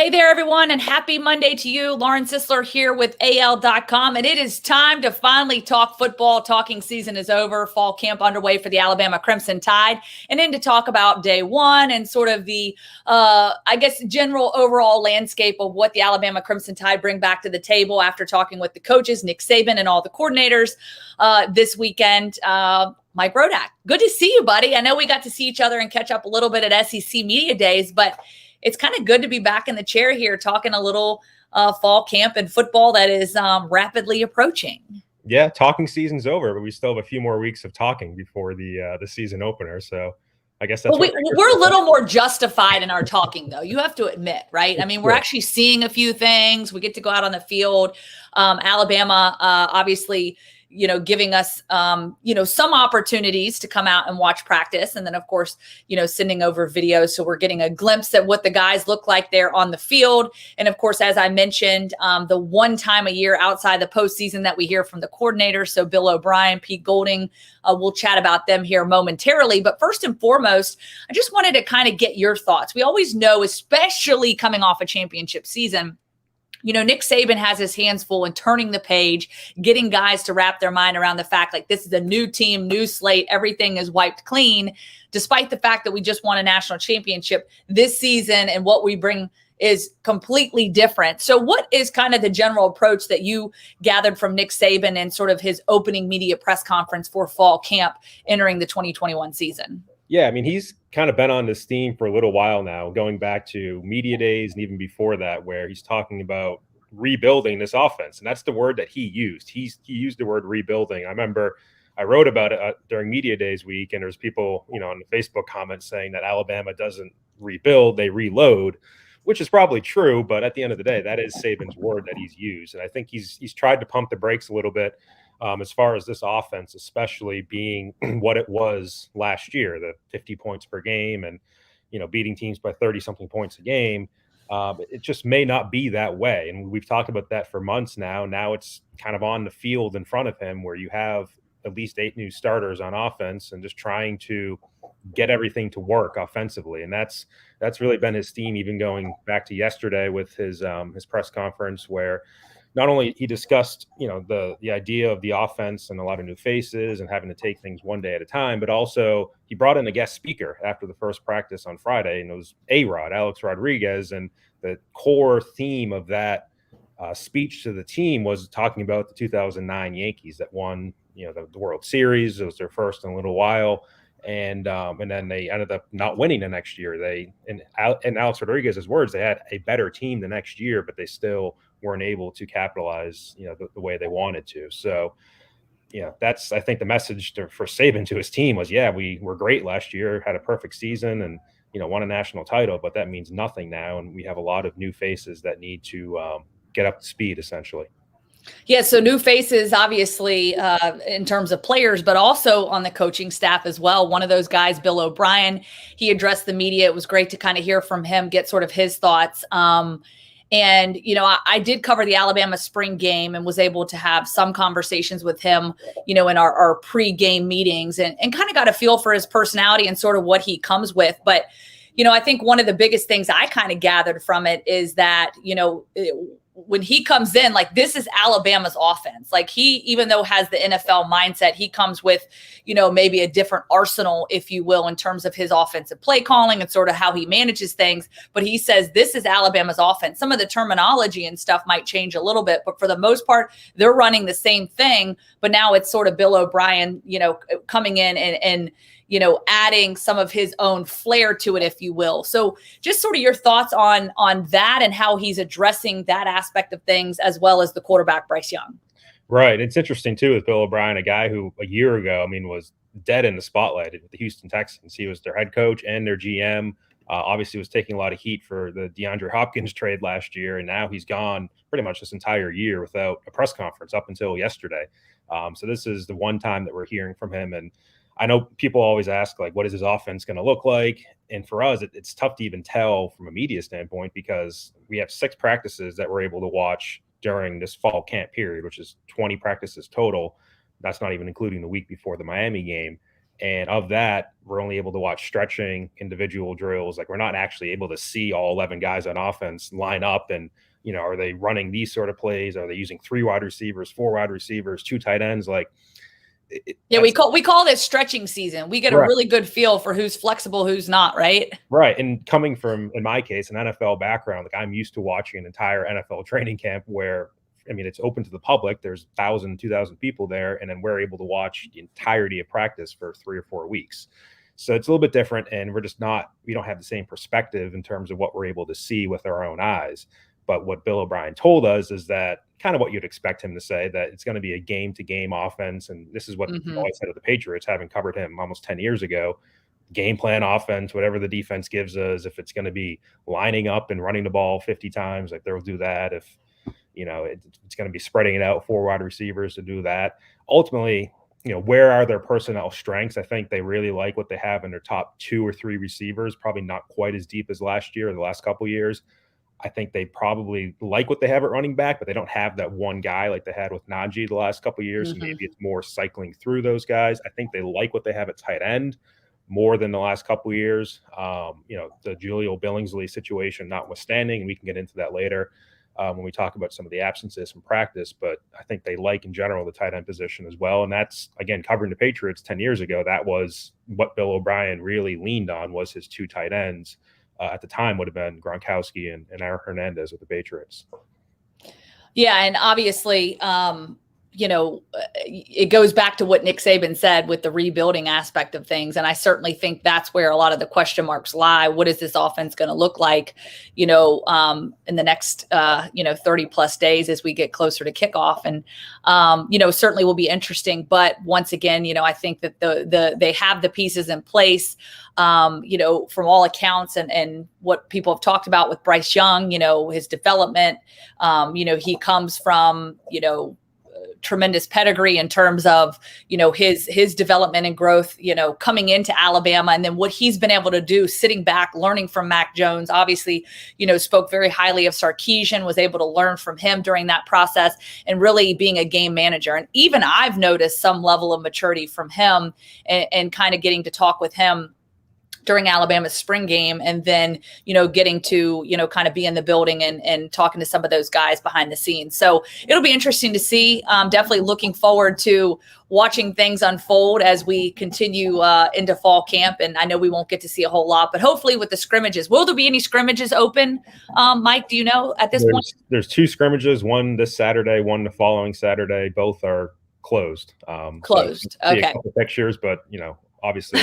Hey there, everyone, and happy Monday to you. Lauren Sisler here with AL.com, and it is time to finally talk football. Talking season is over. Fall camp underway for the Alabama Crimson Tide, and then to talk about day one and sort of the, general overall landscape of what the Alabama Crimson Tide bring back to the table after talking with the coaches, Nick Saban, and all the coordinators this weekend. Mike Rodak, good to see you, buddy. I know we got to see each other and catch up a little bit at SEC Media Days, but it's kind of good to be back in the chair here talking a little fall camp and football that is rapidly approaching. Yeah, talking season's over, but we still have a few more weeks of talking before the season opener. So I guess that's we're a little more justified in our talking, though. You have to admit, right? I mean, we're actually seeing a few things. We get to go out on the field. Alabama, obviously, giving us, some opportunities to come out and watch practice. And then, of course, sending over videos. So we're getting a glimpse at what the guys look like there on the field. And of course, as I mentioned, the one time a year outside the postseason that we hear from the coordinators. So Bill O'Brien, Pete Golding, we'll chat about them here momentarily. But first and foremost, I just wanted to kind of get your thoughts. We always know, especially coming off a championship season, Nick Saban has his hands full in turning the page, getting guys to wrap their mind around the fact like this is a new team, new slate, everything is wiped clean, despite the fact that we just won a national championship this season and what we bring is completely different. So what is kind of the general approach that you gathered from Nick Saban and sort of his opening media press conference for fall camp entering the 2021 season? Yeah, I mean, he's kind of been on this theme for a little while now, going back to media days and even before that, where he's talking about rebuilding this offense. And that's the word that he used. He used the word rebuilding. I remember I wrote about it during media days week, and there's people, in the Facebook comments saying that Alabama doesn't rebuild, they reload, which is probably true. But at the end of the day, that is Saban's word that he's used. And I think he's tried to pump the brakes a little bit. As far as this offense, especially being what it was last year, the 50 points per game and, beating teams by 30-something points a game, it just may not be that way. And we've talked about that for months now. Now it's kind of on the field in front of him where you have at least 8 new starters on offense and just trying to get everything to work offensively. And that's really been his theme, even going back to yesterday with his press conference, where not only he discussed, the idea of the offense and a lot of new faces and having to take things one day at a time, but also he brought in a guest speaker after the first practice on Friday, and it was Alex Rodriguez. And the core theme of that speech to the team was talking about the 2009 Yankees that won, the World Series. It was their first in a little while. And then they ended up not winning the next year. In Alex Rodriguez's words, they had a better team the next year, but they still weren't able to capitalize, the way they wanted to. So, that's, I think, the message for Saban to his team was, we were great last year, had a perfect season, and won a national title, but that means nothing now, and we have a lot of new faces that need to get up to speed, essentially. Yeah, so new faces, obviously, in terms of players, but also on the coaching staff as well. One of those guys, Bill O'Brien, he addressed the media. It was great to kind of hear from him, get sort of his thoughts. And, I did cover the Alabama spring game and was able to have some conversations with him, in our pre-game meetings and kind of got a feel for his personality and sort of what he comes with. But, I think one of the biggest things I kind of gathered from it is that, when he comes in, like, this is Alabama's offense. Like, he, even though has the NFL mindset, he comes with, maybe a different arsenal, if you will, in terms of his offensive play calling and sort of how he manages things. But he says, this is Alabama's offense. Some of the terminology and stuff might change a little bit, but for the most part, they're running the same thing. But now it's sort of Bill O'Brien, coming in and adding some of his own flair to it, if you will. So just sort of your thoughts on that and how he's addressing that aspect of things, as well as the quarterback, Bryce Young. Right. It's interesting, too, with Bill O'Brien, a guy who a year ago, was dead in the spotlight with the Houston Texans. He was their head coach and their GM. Obviously was taking a lot of heat for the DeAndre Hopkins trade last year, and now he's gone pretty much this entire year without a press conference up until yesterday. So this is the one time that we're hearing from him. And I know people always ask, like, what is his offense going to look like? And for us, it's tough to even tell from a media standpoint because we have 6 practices that we're able to watch during this fall camp period, which is 20 practices total. That's not even including the week before the Miami game. And of that, we're only able to watch stretching, individual drills. Like, we're not actually able to see all 11 guys on offense line up and, are they running these sort of plays? Are they using 3 wide receivers, 4 wide receivers, 2 tight ends? Like, we call this stretching season. We get a really good feel for who's flexible, who's not, right? Right. And coming from, in my case, an NFL background, like, I'm used to watching an entire NFL training camp where, it's open to the public. There's 1,000, 2,000 people there. And then we're able to watch the entirety of practice for 3 or 4 weeks. So it's a little bit different. And we don't have the same perspective in terms of what we're able to see with our own eyes. But what Bill O'Brien told us is that kind of what you'd expect him to say, that it's going to be a game-to-game offense. And this is what he always said of the Patriots, having covered him almost 10 years ago. Game plan offense, whatever the defense gives us. If it's going to be lining up and running the ball 50 times, like, they'll do that. If it's going to be spreading it out, 4 wide receivers to do that. Ultimately, where are their personnel strengths? I think they really like what they have in their top 2 or 3 receivers, probably not quite as deep as last year or the last couple of years. I think they probably like what they have at running back, but they don't have that one guy like they had with Najee the last couple of years. So maybe it's more cycling through those guys. I think they like what they have at tight end more than the last couple of years. The Jahleel Billingsley situation notwithstanding, and we can get into that later when we talk about some of the absences from practice. But I think they like, in general, the tight end position as well. And that's, again, covering the Patriots 10 years ago. That was what Bill O'Brien really leaned on, was his 2 tight ends. At the time would have been Gronkowski and Aaron Hernandez with the Patriots. Yeah, and obviously, it goes back to what Nick Saban said with the rebuilding aspect of things. And I certainly think that's where a lot of the question marks lie. What is this offense going to look like, in the next, 30 plus days as we get closer to kickoff? And, certainly will be interesting. But once again, I think that they have the pieces in place, from all accounts and what people have talked about with Bryce Young, his development, he comes from, tremendous pedigree in terms of, his development and growth, coming into Alabama, and then what he's been able to do sitting back, learning from Mac Jones. Obviously, spoke very highly of Sarkisian, was able to learn from him during that process, and really being a game manager. And even I've noticed some level of maturity from him and kind of getting to talk with him during Alabama's spring game, and then, getting to, kind of be in the building and talking to some of those guys behind the scenes. So it'll be interesting to see. Definitely looking forward to watching things unfold as we continue into fall camp. And I know we won't get to see a whole lot, but hopefully with the scrimmages, will there be any scrimmages open? Mike, do you know at this point? There's 2 scrimmages, one this Saturday, one the following Saturday. Both are closed. Closed. So okay. A couple pictures, but, obviously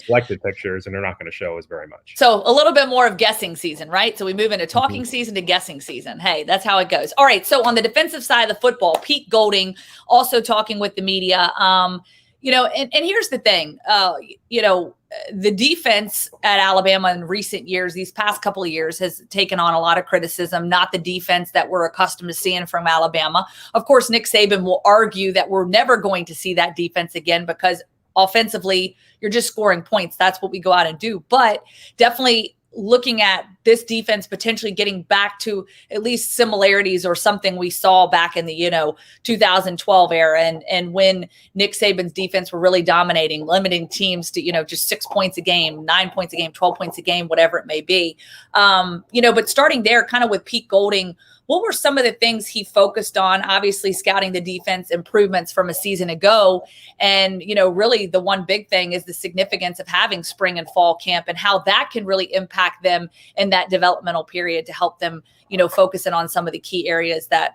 selected pictures, and they're not going to show us very much. So a little bit more of guessing season, right? So we move into talking season to guessing season. Hey, that's how it goes. All right. So on the defensive side of the football, Pete Golding also talking with the media. And here's the thing, the defense at Alabama in recent years, these past couple of years, has taken on a lot of criticism, not the defense that we're accustomed to seeing from Alabama. Of course, Nick Saban will argue that we're never going to see that defense again because offensively, you're just scoring points. That's what we go out and do. But definitely looking at this defense potentially getting back to at least similarities or something we saw back in the 2012 era, and when Nick Saban's defense were really dominating, limiting teams to just 6 points a game, 9 points a game, 12 points a game, whatever it may be. But starting there, kind of with Pete Golding, what were some of the things he focused on? Obviously, scouting the defense, improvements from a season ago. And, really the one big thing is the significance of having spring and fall camp and how that can really impact them in that developmental period to help them, focusing on some of the key areas that,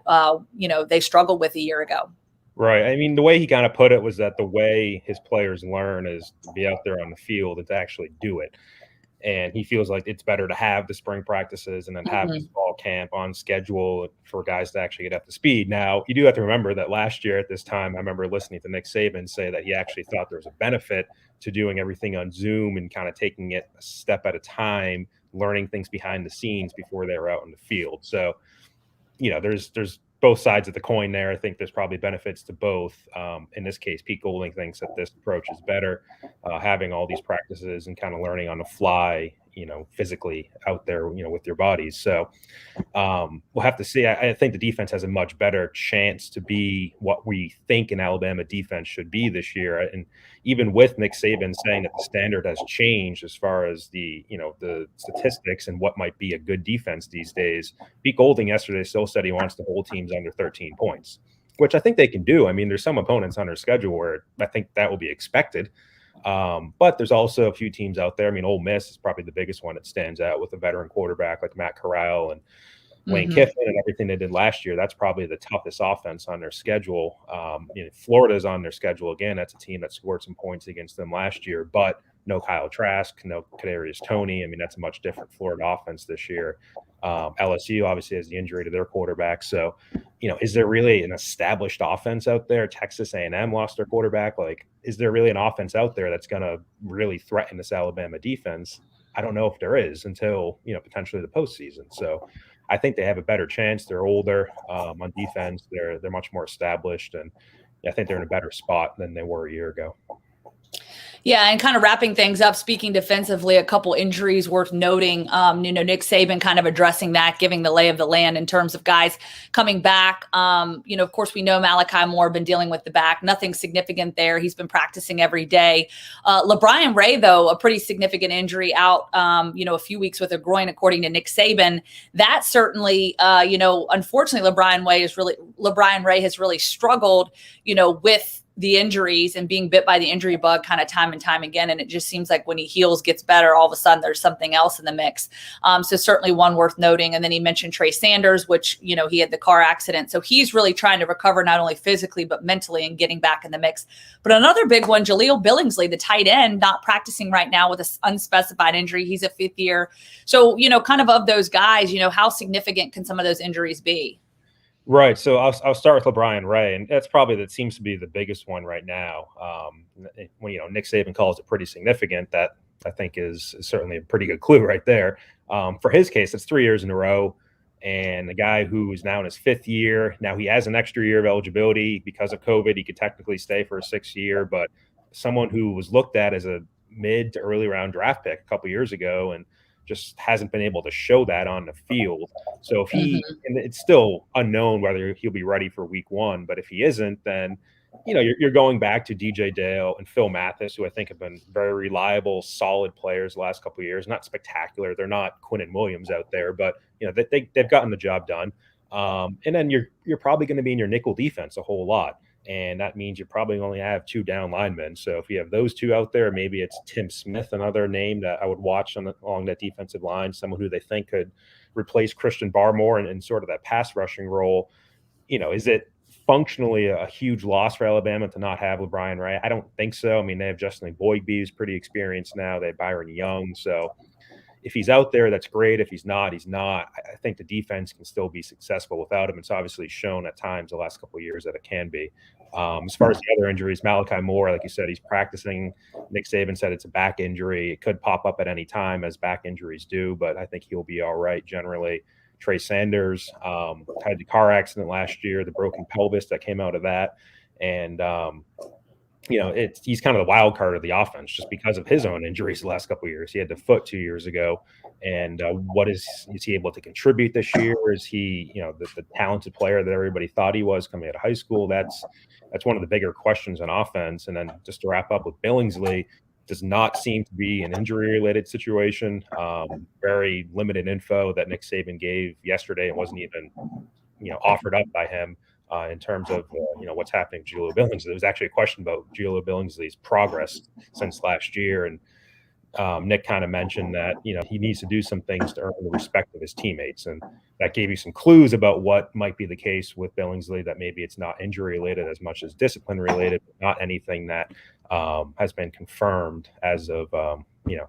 they struggled with a year ago. Right. I mean, the way he kind of put it was that the way his players learn is to be out there on the field and to actually do it. And he feels like it's better to have the spring practices and then have this fall camp on schedule for guys to actually get up to speed. Now, you do have to remember that last year at this time, I remember listening to Nick Saban say that he actually thought there was a benefit to doing everything on Zoom and kind of taking it a step at a time, learning things behind the scenes before they were out in the field. So, there's both sides of the coin there. I think there's probably benefits to both. In this case, Pete Golding thinks that this approach is better, having all these practices and kind of learning on the fly, physically out there, with your bodies. So we'll have to see. I think the defense has a much better chance to be what we think an Alabama defense should be this year. And even with Nick Saban saying that the standard has changed as far as the statistics and what might be a good defense these days, Pete Golding yesterday still said he wants to hold teams under 13 points, which I think they can do. I mean, there's some opponents on their schedule where I think that will be expected. But there's also a few teams out there. I mean, Ole Miss is probably the biggest one that stands out with a veteran quarterback like Matt Corral and Lane Kiffin and everything they did last year. That's probably the toughest offense on their schedule. Florida's on their schedule again. That's a team that scored some points against them last year, but no Kyle Trask, no Kadarius Toney. I mean, that's a much different Florida offense this year. LSU obviously has the injury to their quarterback. So, is there really an established offense out there? Texas A&M lost their quarterback. Like, is there really an offense out there that's going to really threaten this Alabama defense? I don't know if there is until, potentially the postseason. So I think they have a better chance. They're older on defense. They're much more established, and I think they're in a better spot than they were a year ago. Yeah, and kind of wrapping things up, speaking defensively, a couple injuries worth noting. Nick Saban kind of addressing that, giving the lay of the land in terms of guys coming back. Of course, we know Malachi Moore been dealing with the back. Nothing significant there. He's been practicing every day. LaBryan Ray, though, a pretty significant injury out, a few weeks with a groin, according to Nick Saban. That certainly, unfortunately, LaBryan Ray has really struggled, with the injuries and being bit by the injury bug kind of time and time again. And it just seems like when he heals, gets better, all of a sudden there's something else in the mix. So certainly one worth noting. And then he mentioned Trey Sanders, which, he had the car accident. So he's really trying to recover not only physically, but mentally and getting back in the mix. But another big one, Jahleel Billingsley, the tight end, not practicing right now with an unspecified injury. He's a fifth year. So, kind of those guys, how significant can some of those injuries be? Right. So I'll start with LaBryan Ray, and that seems to be the biggest one right now. When Nick Saban calls it pretty significant, that I think is certainly a pretty good clue right there. For his case, it's 3 years in a row, and the guy who is now in his fifth year, now he has an extra year of eligibility because of COVID. He could technically stay for a sixth year, but someone who was looked at as a mid to early round draft pick a couple years ago, and just hasn't been able to show that on the field. So if and it's still unknown whether he'll be ready for week one, but if he isn't, then, you're going back to DJ Dale and Phil Mathis, who I think have been very reliable, solid players the last couple of years. Not spectacular. They're not Quinnen Williams out there, but, they've gotten the job done. And then you're probably going to be in your nickel defense a whole lot. And that means you probably only have two down linemen. So if you have those two out there, maybe it's Tim Smith, another name that I would watch along that defensive line, someone who they think could replace Christian Barmore in sort of that pass rushing role. Is it functionally a huge loss for Alabama to not have LaBryan Ray? I don't think so. I mean, they have Justin Boygby, who's pretty experienced now. They have Byron Young. So if he's out there, that's great. If he's not, he's not. I think the defense can still be successful without him. It's obviously shown at times the last couple of years that it can be. As far as the other injuries, Malachi Moore, like you said, he's practicing. Nick Saban said it's a back injury. It could pop up at any time, as back injuries do, but I think he'll be all right generally. Trey Sanders had the car accident last year, the broken pelvis that came out of that. And he's kind of the wild card of the offense just because of his own injuries the last couple of years. He had the foot 2 years ago. And is he able to contribute this year? Is he, the talented player that everybody thought he was coming out of high school? That's one of the bigger questions on offense. And then just to wrap up with Billingsley, does not seem to be an injury-related situation. Very limited info that Nick Saban gave yesterday. It wasn't even, offered up by him. In terms of what's happening to Jahleel Billingsley. There was actually a question about Jahleel Billingsley's progress since last year, and Nick kind of mentioned that he needs to do some things to earn the respect of his teammates, and that gave you some clues about what might be the case with Billingsley. That maybe it's not injury related as much as discipline related, but not anything that has been confirmed as of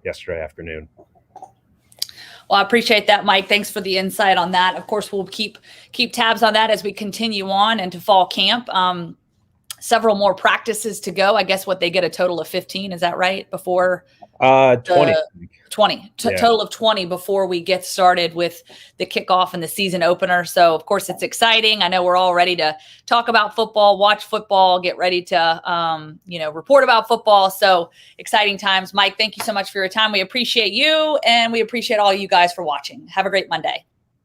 yesterday afternoon. Well, I appreciate that, Mike. Thanks for the insight on that. Of course, we'll keep tabs on that as we continue on into fall camp. several more practices to go. I guess what they get a total of 15. Is that right? Before 20. 20 total of 20 before we get started with the kickoff and the season opener. So of course it's exciting. I know we're all ready to talk about football, watch football, get ready to, report about football. So exciting times. Mike, thank you so much for your time. We appreciate you and we appreciate all you guys for watching. Have a great Monday.